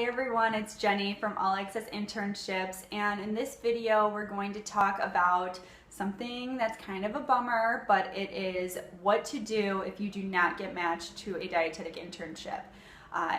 everyone, it's Jenny from All Access Internships, and in this video we're going to talk about something that's kind of a bummer, but it is what to do if you do not get matched to a dietetic internship.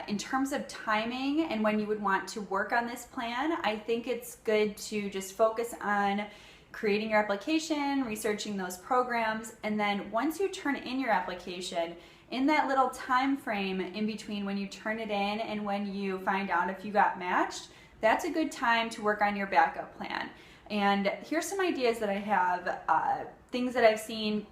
In terms of timing and when you would want to work on this plan, I think it's good to just focus on creating your application, researching those programs, and then once you turn in your application, in that little time frame in between when you turn it in and when you find out if you got matched, that's a good time to work on your backup plan. And here's some ideas that I have, things that I've seen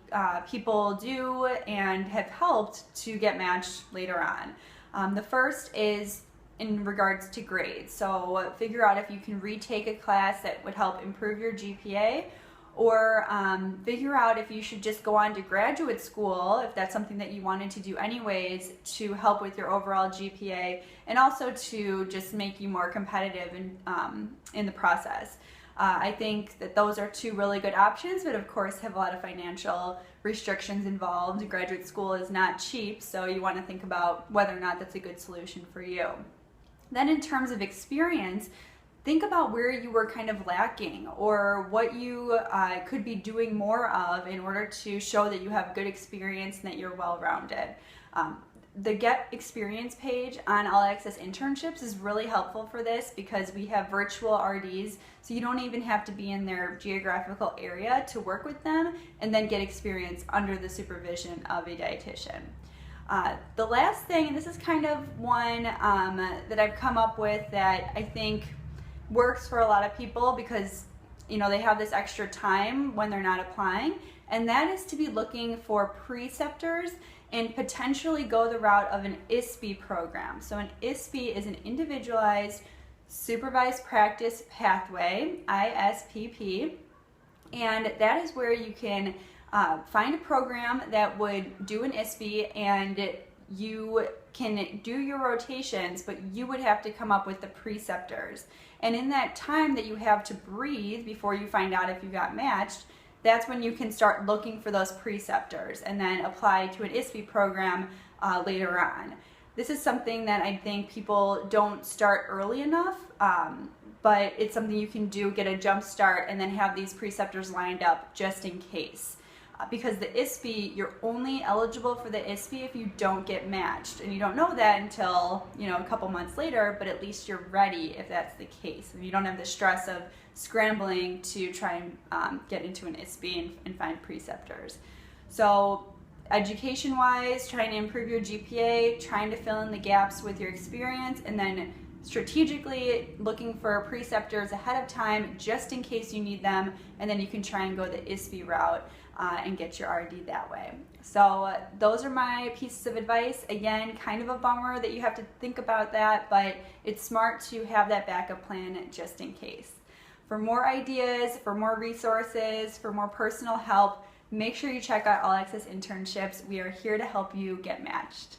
people do and have helped to get matched later on. The first is in regards to grades. So figure out if you can retake a class that would help improve your GPA, or figure out if you should just go on to graduate school, if that's something that you wanted to do anyways, to help with your overall GPA and also to just make you more competitive in the process. I think that those are two really good options, but of course have a lot of financial restrictions involved. Graduate school is not cheap, so you want to think about whether or not that's a good solution for you. Then in terms of experience, think about where you were kind of lacking or what you could be doing more of in order to show that you have good experience and that you're well-rounded. The Get Experience page on All Access Internships is really helpful for this because we have virtual RDs, so you don't even have to be in their geographical area to work with them and then get experience under the supervision of a dietitian. The last thing, and this is kind of one that I've come up with that I think works for a lot of people because they have this extra time when they're not applying, and that is to be looking for preceptors and potentially go the route of an ISP program. So an ISP is an individualized supervised practice pathway, ISPP, and that is where you can find a program that would do an ISP and you can do your rotations, but you would have to come up with the preceptors. And in that time that you have to breathe before you find out if you got matched, that's when you can start looking for those preceptors and then apply to an ISP program later on. This is something that I think people don't start early enough, but it's something you can do, get a jump start, and then have these preceptors lined up just in case. Because the ISP, you're only eligible for the ISP if you don't get matched, and you don't know that until a couple months later, but at least you're ready if that's the case. And you don't have the stress of scrambling to try and get into an ISP and find preceptors. So education-wise, trying to improve your GPA, trying to fill in the gaps with your experience, and then strategically looking for preceptors ahead of time just in case you need them, and then you can try and go the ISP route and get your RD that way. So those are my pieces of advice. Again, kind of a bummer that you have to think about that, but it's smart to have that backup plan just in case. For more ideas, for more resources, for more personal help, make sure you check out All Access Internships. We are here to help you get matched.